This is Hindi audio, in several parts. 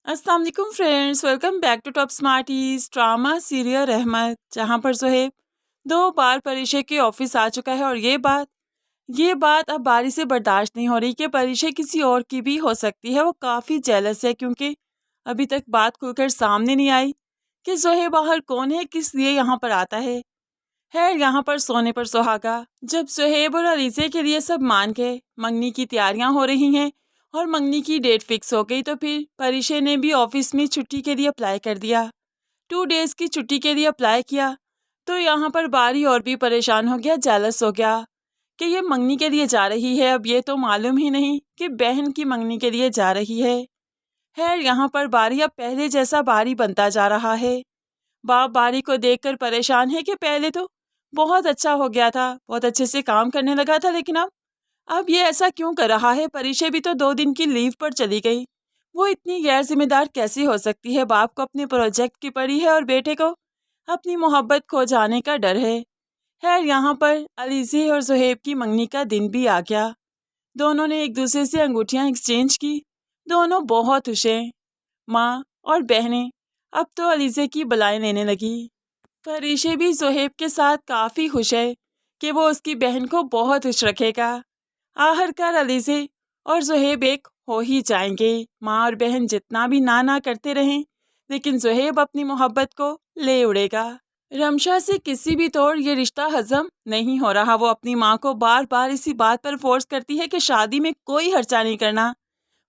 अस्सलाम वालेकुम friends, welcome back to top smarties drama serial Rahmat, जहां पर ज़ोहैब 2 बार परीशे के ऑफिस आ चुका है और ये बात अब बारी से बर्दाश्त नहीं हो रही कि परीशे किसी और की भी हो सकती है। वो काफ़ी जेलस है क्योंकि अभी तक बात खुलकर सामने नहीं आई कि ज़ोहैब आखिर कौन है, किस लिए यहाँ पर आता है। यहाँ पर सोने पर सुहागा। जब ज़ोहैब और अलीज़े के लिए सब मान के मंगनी की तैयारियां हो रही हैं और मंगनी की डेट फिक्स हो गई, तो फिर परीशे ने भी ऑफिस में छुट्टी के लिए अप्लाई कर दिया। 2 डेज़ की छुट्टी के लिए अप्लाई किया तो यहाँ पर बारी और भी परेशान हो गया, जेलस हो गया कि ये मंगनी के लिए जा रही है। अब ये तो मालूम ही नहीं कि बहन की मंगनी के लिए जा रही है। यहाँ पर बारी अब पहले जैसा बारी बनता जा रहा है। बाप बारी को देखकर परेशान है कि पहले तो बहुत अच्छा हो गया था, बहुत अच्छे से काम करने लगा था, लेकिन अब ये ऐसा क्यों कर रहा है। परीशे भी तो 2 दिन की लीव पर चली गई। वो इतनी गैर जिम्मेदार कैसी हो सकती है। बाप को अपने प्रोजेक्ट की पड़ी है और बेटे को अपनी मोहब्बत खो जाने का डर है। यहाँ पर अलीज़े और ज़ोहैब की मंगनी का दिन भी आ गया। दोनों ने एक दूसरे से अंगूठियां एक्सचेंज की। दोनों बहुत खुश हैं। माँ और बहनें अब तो अलीज़े की बलाएं लेने लगी। परीशे भी ज़ोहैब के साथ काफ़ी खुश है कि वो उसकी बहन को बहुत खुश रखेगा। आखिरकार अलीज़े और ज़ोहैब एक हो ही जाएंगे। माँ और बहन जितना भी ना करते रहें, लेकिन ज़ोहैब अपनी मोहब्बत को ले उड़ेगा। रमशा से किसी भी तौर ये रिश्ता हजम नहीं हो रहा। वो अपनी माँ को बार बार इसी बात पर फोर्स करती है कि शादी में कोई खर्चा नहीं करना,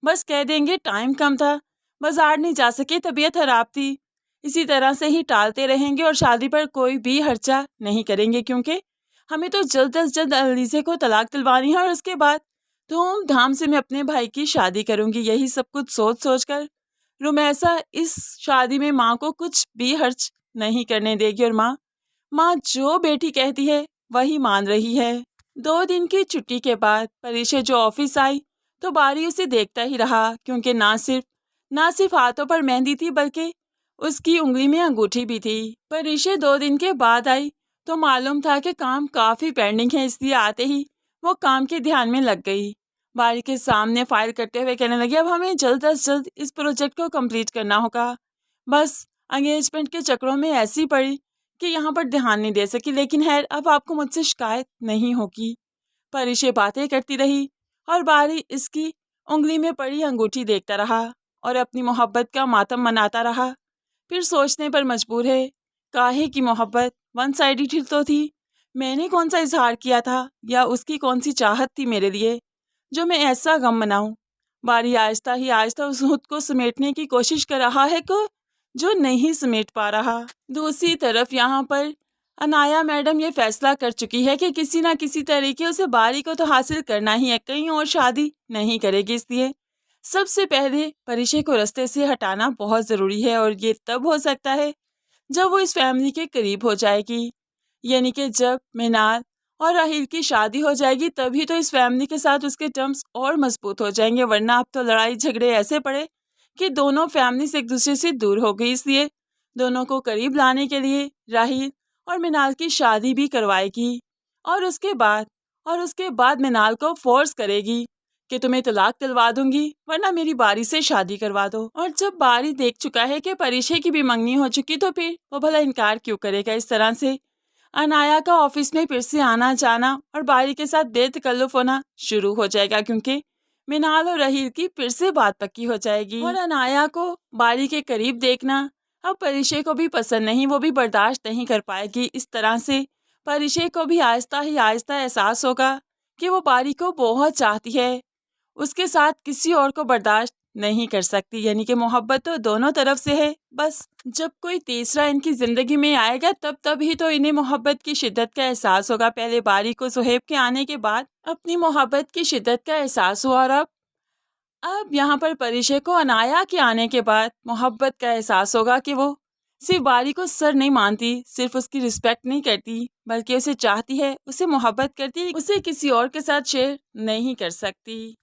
बस कह देंगे टाइम कम था, बाजार नहीं जा सके, तबीयत खराब थी। इसी तरह से ही टालते रहेंगे और शादी पर कोई भी खर्चा नहीं करेंगे, क्योंकि हमें तो जल्द अज जल्द अलीज़े को तलाक दिलवानी है और उसके बाद धूमधाम से मैं अपने भाई की शादी करूंगी। यही सब कुछ सोच सोच कर रुमैसा इस शादी में माँ को कुछ भी खर्च नहीं करने देगी। और माँ जो बेटी कहती है वही मान रही है। 2 दिन की छुट्टी के बाद परीशे जो ऑफिस आई तो बारी उसे देखता ही रहा, क्योंकि ना सिर्फ हाथों पर मेहंदी थी, बल्कि उसकी उंगली में अंगूठी भी थी। परीशे 2 दिन के बाद आई तो मालूम था कि काम काफ़ी पेंडिंग है, इसलिए आते ही वो काम के ध्यान में लग गई। बारी के सामने फाइल करते हुए कहने लगी, अब हमें जल्द अज जल्द इस प्रोजेक्ट को कंप्लीट करना होगा। बस एंगेजमेंट के चक्रों में ऐसी पड़ी कि यहाँ पर ध्यान नहीं दे सकी, लेकिन अब आपको मुझसे शिकायत नहीं होगी। परीशे बातें करती रही और बारी इसकी उंगली में पड़ी अंगूठी देखता रहा और अपनी मोहब्बत का मातम मनाता रहा। फिर सोचने पर मजबूर है, काहे की मोहब्बत वन साइडेड ही तो थी। मैंने कौन सा इजहार किया था या उसकी कौन सी चाहत थी मेरे लिए जो मैं ऐसा गम मनाऊं। बारी आहिस्ता ही आहिस्ता उस खुद को समेटने की कोशिश कर रहा है को जो नहीं समेट पा रहा। दूसरी तरफ यहाँ पर अनाया मैडम ये फैसला कर चुकी है कि किसी ना किसी तरीके उसे बारी को तो हासिल करना ही है, कहीं और शादी नहीं करेगी। इसलिए सबसे पहले परीशे को रास्ते से हटाना बहुत ज़रूरी है और ये तब हो सकता है जब वो इस फैमिली के करीब हो जाएगी, यानी कि जब मिनाल और राहिल की शादी हो जाएगी, तभी तो इस फैमिली के साथ उसके टर्म्स और मजबूत हो जाएंगे। वरना अब तो लड़ाई झगड़े ऐसे पड़े कि दोनों फैमिलीज एक दूसरे से दूर हो गई। इसलिए दोनों को करीब लाने के लिए राहिल और मिनाल की शादी भी करवाएगी और उसके बाद मिनाल को फोर्स करेगी कि तुम्हें तलाक दिलवा दूंगी वरना मेरी बारी से शादी करवा दो। और जब बारी देख चुका है कि परीशे की भी मंगनी हो चुकी, तो फिर वो भला इनकार क्यों करेगा। इस तरह से अनाया का ऑफिस में फिर से आना जाना और बारी के साथ बेतकल्लुफ होना शुरू हो जाएगा, क्योंकि मिनाल और राहिल की फिर से बात पक्की हो जाएगी। और अनाया को बारी के करीब देखना अब परीशे को भी पसंद नहीं, वो भी बर्दाश्त नहीं कर पाएगी। इस तरह से परीशे को भी आहिस्ता ही आहिस्ता एहसास होगा कि वो बारी को बहुत चाहती है, उसके साथ किसी और को बर्दाश्त नहीं कर सकती। यानी कि मोहब्बत तो दोनों तरफ से है, बस जब कोई तीसरा इनकी जिंदगी में आएगा तब ही तो इन्हें मोहब्बत की शिद्दत का एहसास होगा। पहले बारी को ज़ोहैब के आने के बाद अपनी मोहब्बत की शिद्दत का एहसास हुआ और अब यहाँ पर परीशे को अनाया के आने के बाद मोहब्बत का एहसास होगा कि वो सिर्फ बारी को सर नहीं मानती, सिर्फ उसकी रिस्पेक्ट नहीं करती, बल्कि उसे चाहती है, उसे मोहब्बत करती है, उसे किसी और के साथ शेयर नहीं कर सकती।